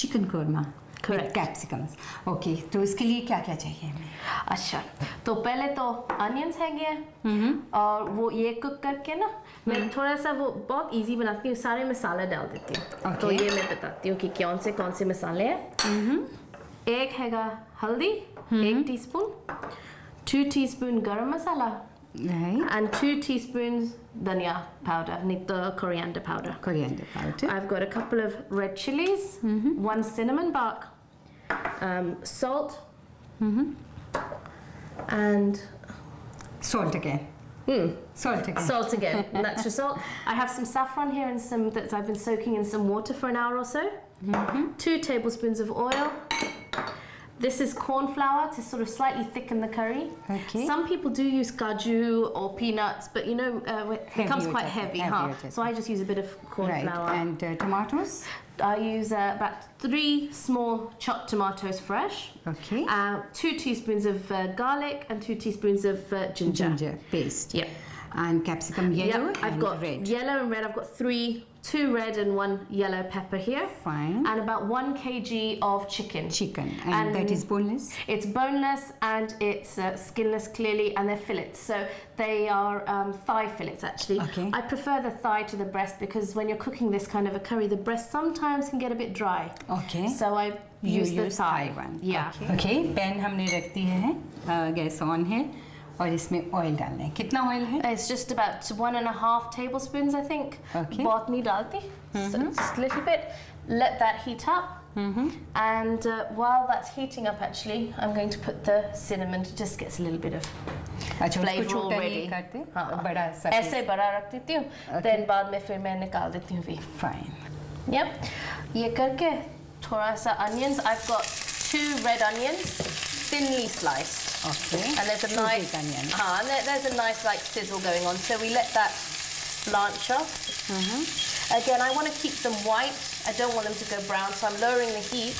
Chicken korma Correct. Capsicums. Okay, तो इसके लिए क्या क्या चाहिए हमें? अच्छा, तो पहले तो अनियंस है और वो ये कुक करके ना मैं थोड़ा सा वो बहुत इजी बनाती हूँ, सारे मसाले डाल देती हूँ। तो ये मैं बताती हूँ कि कौन से मसाले हैं। एक हैगा हल्दी 1 टीस्पून, 2 टीस्पून गरम मसाला and 2 teaspoons dhania powder, the coriander powder. Coriander powder. I've got a couple of red chilies, 1 cinnamon bark, salt, and Salt again. Salt again. Salt again, natural salt. I have some saffron here and some that I've been soaking in some water for an hour or so. 2 tablespoons of oil. This is corn flour to sort of slightly thicken the curry. Okay. Some people do use kaju or peanuts, but you know, it becomes quite heavy, so I just use a bit of corn flour. And tomatoes? I use about 3 small chopped tomatoes fresh. Okay. 2 teaspoons of garlic and 2 teaspoons of ginger. Ginger paste. Yeah. And capsicum yellow Yep, I've and got red. yellow and red. I've got 2 red and 1 yellow pepper here. Fine. And about 1 kg of chicken. Chicken. And that is boneless? It's boneless and it's skinless clearly, and they're fillets. So they are thigh fillets actually. Okay. I prefer the thigh to the breast because when you're cooking this kind of a curry, the breast sometimes can get a bit dry. Okay. So I use the thigh one. Yeah. Okay. Pan हमने रख दी है, gas on है और इसमें oil डालना है। कितना oil है? It's just about 1.5 tablespoons, I think. Okay. बहुत नहीं डालती. So just a little bit. Let that heat up. And while that's heating up, actually, I'm going to put the cinnamon. It just gets a little bit of flavor already. बड़ा सा ऐसे बड़ा रख देती हूँ. Then बाद में फिर मैं निकाल देती हूँ भी. Fine. Yep. ये करके थोड़ा सा onions. I've got 2 red onions, thinly sliced. Okay. And there's a nice onion. And there's a nice like sizzle going on. So we let that blanch off. Again, I want to keep them white. I don't want them to go brown, so I'm lowering the heat.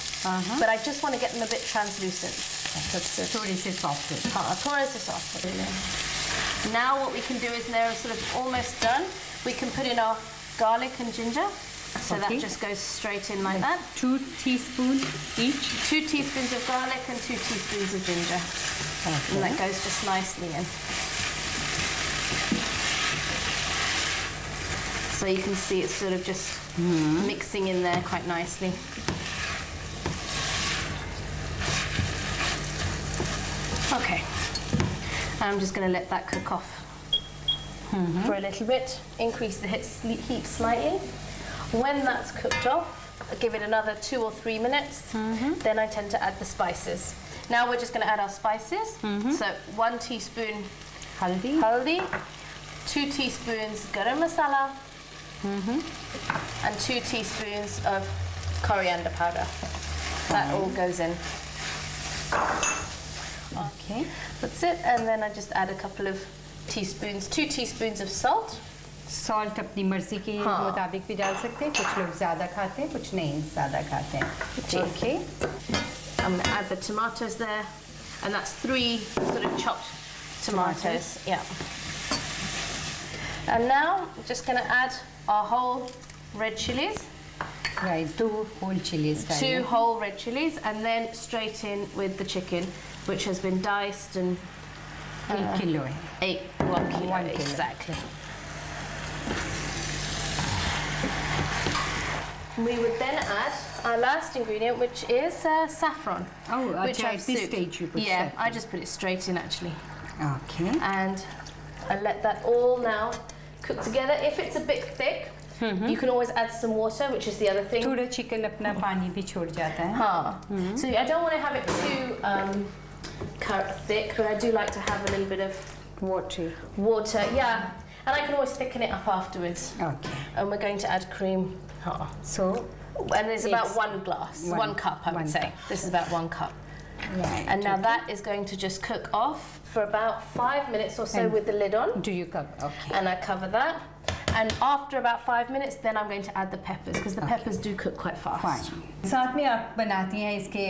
But I just want to get them a bit translucent. थोड़ी सी soft. थोड़ा सा soft. Now what we can do is they're sort of almost done. We can put in our garlic and ginger. So that just goes straight in like that. 2 teaspoons each. 2 teaspoons of garlic and 2 teaspoons of ginger. Okay. And that goes just nicely in. So you can see it's sort of just mixing in there quite nicely. Okay. I'm just going to let that cook off for a little bit. Increase the heat slightly. When that's cooked off, give it another 2 or 3 minutes. Then I tend to add the spices. Now we're just going to add our spices. So 1 teaspoon haldi, 2 teaspoons garam masala, and 2 teaspoons of coriander powder. That all goes in. Okay. That's it. And then I just add a couple of teaspoons, 2 teaspoons of salt. Salt अपनी मर्जी के मुताबिक भी डाल सकते हैं, कुछ लोग ज़्यादा खाते हैं, कुछ नहीं ज़्यादा खाते हैं। Okay. I'm going to add the tomatoes there, and that's 3 sort of chopped tomatoes. Yeah. And now I'm just going to add our whole red chilies. Right, 2 whole chilies. 2 whole red chilies, and then straight in with the chicken, which has been diced and 1 kilo है. 1 kilo. 1 kilo. Exactly. We would then add our last ingredient, which is saffron. Oh, which at this stage you put saffron. I just put it straight in actually. Okay. And I let that all now cook together. If it's a bit thick, you can always add some water, which is the other thing. थोड़ा chicken अपना पानी भी छोड़ जाता है. हाँ. So I don't want to have it too thick, but I do like to have a little bit of water. Yeah. And I can always thicken it up afterwards. Okay. And we're going to add cream. So, and there's about 1 glass, 1 cup, I would say. This is about 1 cup. Right. And now that is going to just cook off for about 5 minutes or so with the lid on. Do you cook? Okay. And I cover that. And after about 5 minutes, then I'm going to add the peppers, because the peppers do cook quite fast. Fine. साथ में आप बनाती हैं इसके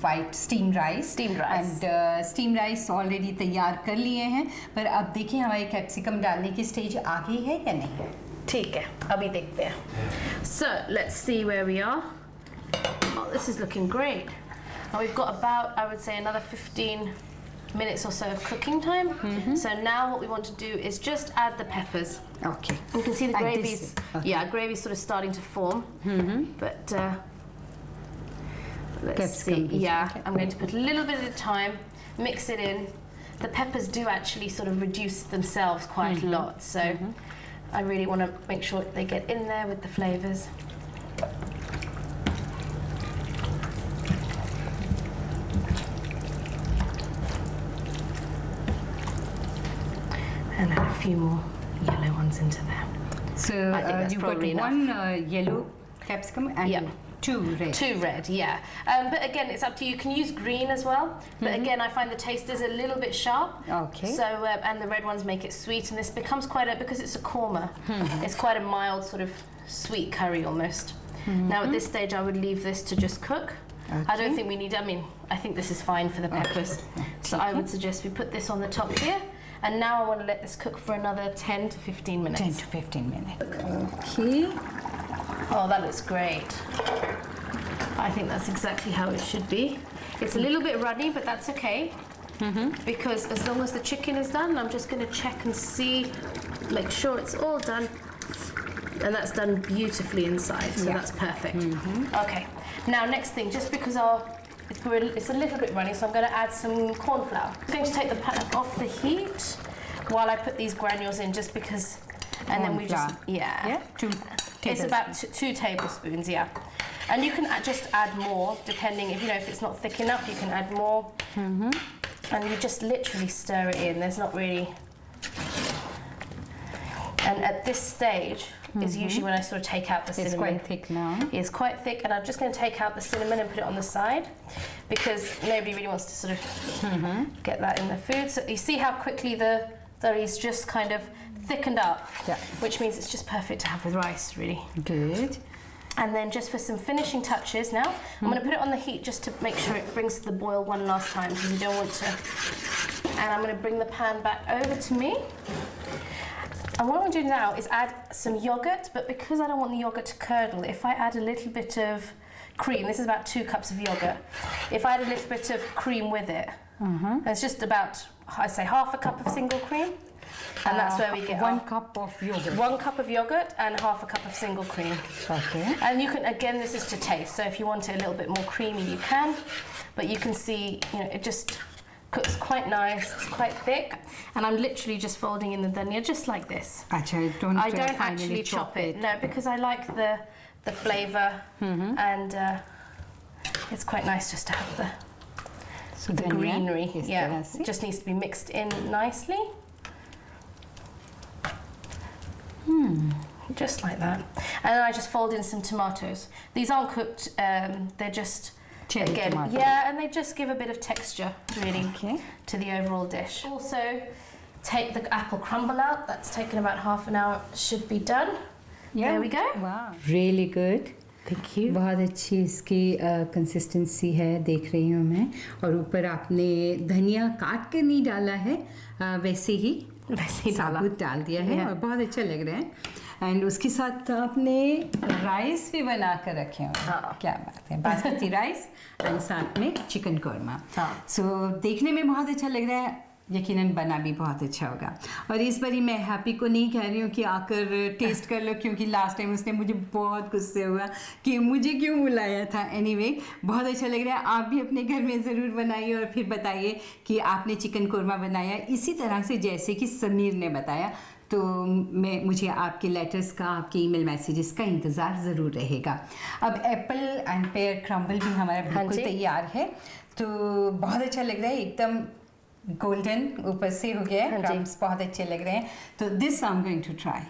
white steamed rice. Steamed rice. And steamed rice already तैयार कर लिए हैं, पर अब देखिए हमारी कैप्सिकम डालने की स्टेज आ गई है या नहीं? ठीक है, अभी देखते हैं. So let's see where we are. Oh, this is looking great. And we've got about, I would say, another 15 minutes or so of cooking time. So now what we want to do is just add the peppers. Okay. You can see the Like gravy's, this. Okay. yeah, gravy's sort of starting to form. But let's see. Capsicum. Yeah, Okay. I'm going to put a little bit at a time, mix it in. The peppers do actually sort of reduce themselves quite a lot. So I really want to make sure they get in there with the flavors. And add a few more yellow ones into there. So I think that's you've got probably one yellow capsicum and Yep. 2 red. 2 red, yeah. But again, it's up to you. You can use green as well. But again, I find the taste is a little bit sharp. Okay. So, and the red ones make it sweet, and this becomes quite a, because it's a korma, it's quite a mild sort of sweet curry almost. Now at this stage, I would leave this to just cook. I don't think we need, I mean, I think this is fine for the peppers. So I would suggest we put this on the top here. And now I want to let this cook for another 10 to 15 minutes. 10 to 15 minutes. Okay. Oh, that looks great. I think that's exactly how it should be. It's a little bit runny, but that's okay. Because as long as the chicken is done, I'm just going to check and see, make sure it's all done. And that's done beautifully inside, so that's perfect. Okay, now next thing, just because it's a little bit runny, so I'm going to add some corn flour. I'm going to take the pan off the heat while I put these granules in, just because, and then we just, Yeah? 2 it's about 2 tablespoons, yeah. And you can just add more, depending, if you know, if it's not thick enough, you can add more. And you just literally stir it in. There's not really... And at this stage is usually when I sort of take out the cinnamon. It's quite thick now. It's quite thick, and I'm just going to take out the cinnamon and put it on the side, because nobody really wants to sort of get that in the food. So you see how quickly the is just kind of thickened up, which means it's just perfect to have with rice, really. Good. And then just for some finishing touches now, I'm going to put it on the heat just to make sure it brings to the boil one last time, because you don't want to... And I'm going to bring the pan back over to me. And what I'm going to do now is add some yogurt, but because I don't want the yogurt to curdle, if I add a little bit of cream, this is about 2 cups of yogurt, if I add a little bit of cream with it, it's just about, I say, half a cup of single cream, and that's where we get 1 cup of yogurt. 1 cup of yogurt and half a cup of single cream. Okay. And you can, again, this is to taste, so if you want it a little bit more creamy, you can, but you can see, you know, it just cooks quite nice, it's quite thick, and I'm literally just folding in the dhania just like this. Actually, I don't actually chop it, no, because I like the flavour, and it's quite nice just to have the greenery. Yeah, it just needs to be mixed in nicely. Just like that. And then I just fold in some tomatoes. These aren't cooked, they're just... Again, yeah, and they just give a bit of texture, really, to the overall dish. Also, take the apple crumble out. That's taken about half an hour. Should be done. There we go. Wow. Really good. Thank you. बहुत अच्छी इसकी consistency है, देख रही हूँ मैं. और ऊपर आपने धनिया काट कर नहीं डाला है, वैसे ही साबुत डाल दिया है, और बहुत अच्छा लग रहा है. एंड उसके साथ आपने राइस भी बना कर रखे हो. क्या बात है, बासमती राइस एंड साथ में चिकन कोरमा. सो देखने में बहुत अच्छा लग रहा है, यकीनन बना भी बहुत अच्छा होगा. और इस बारी मैं हैप्पी को नहीं कह रही हूँ कि आकर टेस्ट कर लो, क्योंकि लास्ट टाइम उसने मुझे बहुत गुस्से हुआ कि मुझे क्यों बुलाया था. एनीवे, बहुत अच्छा लग रहा है. आप भी अपने घर में ज़रूर बनाइए और फिर बताइए कि आपने चिकन कोरमा बनाया इसी तरह से जैसे कि समीर ने बताया. तो मुझे आपके लेटर्स का, आपके ईमेल मैसेजेस का इंतज़ार ज़रूर रहेगा. अब एप्पल एंड पेयर क्रम्बल भी हमारा बिल्कुल तैयार है. तो बहुत अच्छा लग रहा है, एकदम गोल्डन ऊपर से हो गया है. क्रम्स बहुत अच्छे लग रहे हैं. तो this I am going to try.